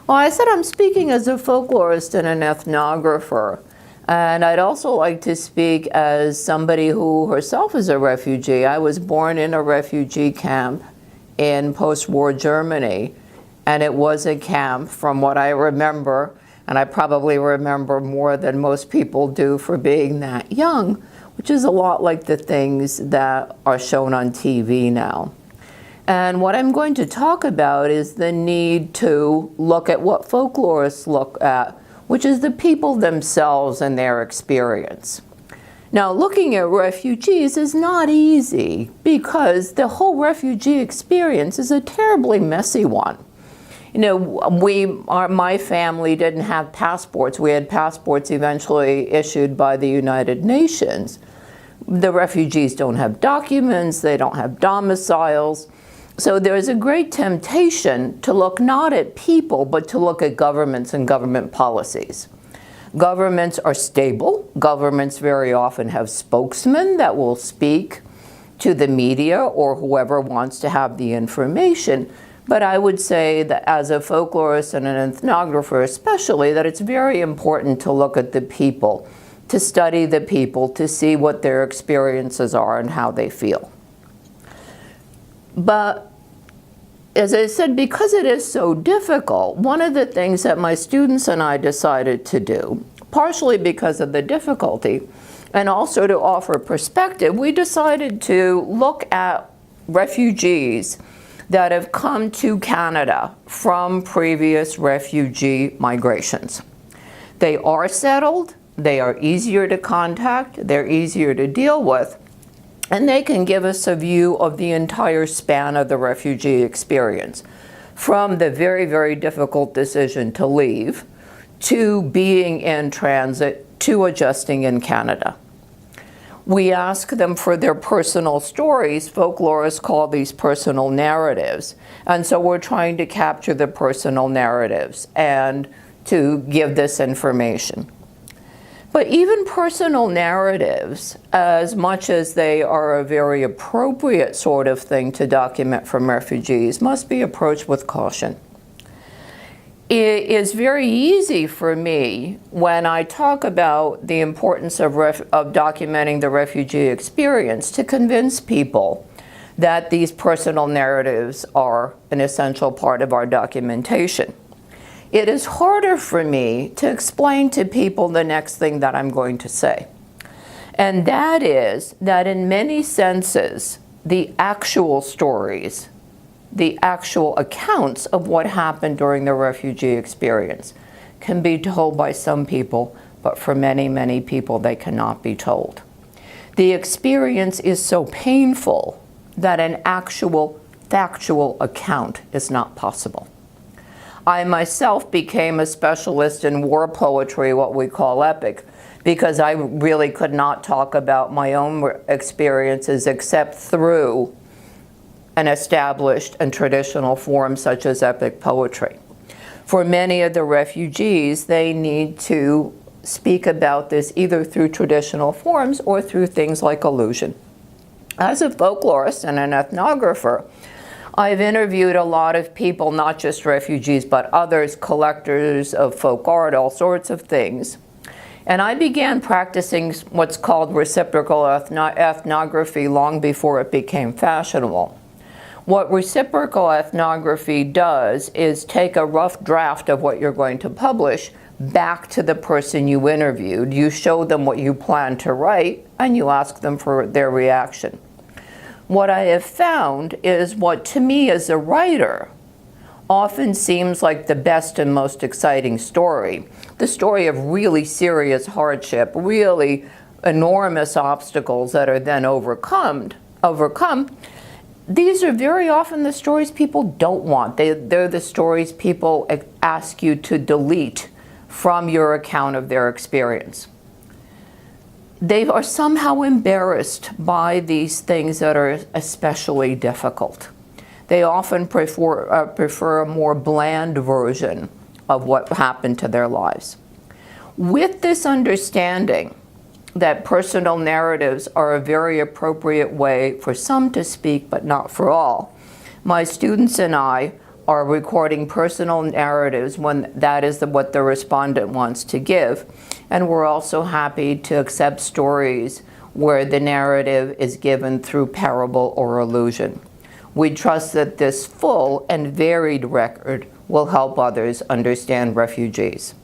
Well, I said I'm speaking as a folklorist and an ethnographer. And I'd also like to speak as somebody who herself is a refugee. I was born in a refugee camp in post-war Germany, and it was a camp, from what I remember, and I probably remember more than most people do for being that young, which is a lot like the things that are shown on TV now. And what I'm going to talk about is the need to look at what folklorists look at, which is the people themselves and their experience. Now, looking at refugees is not easy because the whole refugee experience is a terribly messy one. You know, my family didn't have passports. We had passports eventually issued by the United Nations. The refugees don't have documents, they don't have domiciles. So there's a great temptation to look not at people, but to look at governments and government policies. Governments are stable. Governments very often have spokesmen that will speak to the media or whoever wants to have the information. But I would say that as a folklorist and an ethnographer especially, that it's very important to look at the people, to study the people, to see what their experiences are and how they feel. But as I said, because it is so difficult, one of the things that my students and I decided to do, partially because of the difficulty, and also to offer perspective, we decided to look at refugees that have come to Canada from previous refugee migrations. They are settled, they are easier to contact, they're easier to deal with, and they can give us a view of the entire span of the refugee experience, from the very, very difficult decision to leave, to being in transit, to adjusting in Canada. We ask them for their personal stories. Folklorists call these personal narratives. And so we're trying to capture the personal narratives and to give this information. But even personal narratives, as much as they are a very appropriate sort of thing to document from refugees, must be approached with caution. It is very easy for me when I talk about the importance of documenting the refugee experience to convince people that these personal narratives are an essential part of our documentation. It is harder for me to explain to people the next thing that I'm going to say. And that is that in many senses, the actual stories, the actual accounts of what happened during the refugee experience can be told by some people, but for many, many people, they cannot be told. The experience is so painful that an actual factual account is not possible. I myself became a specialist in war poetry, what we call epic, because I really could not talk about my own experiences except through an established and traditional form such as epic poetry. For many of the refugees, they need to speak about this either through traditional forms or through things like allusion. As a folklorist and an ethnographer, I've interviewed a lot of people, not just refugees, but others, collectors of folk art, all sorts of things. And I began practicing what's called reciprocal ethnography long before it became fashionable. What reciprocal ethnography does is take a rough draft of what you're going to publish back to the person you interviewed. You show them what you plan to write, and you ask them for their reaction. What I have found is what to me as a writer often seems like the best and most exciting story. The story of really serious hardship, really enormous obstacles that are then overcome. These are very often the stories people don't want. They're the stories people ask you to delete from your account of their experience. They are somehow embarrassed by these things that are especially difficult. They often prefer a more bland version of what happened to their lives. With this understanding that personal narratives are a very appropriate way for some to speak, but not for all, my students and I are recording personal narratives when that is what the respondent wants to give. And we're also happy to accept stories where the narrative is given through parable or allusion. We trust that this full and varied record will help others understand refugees.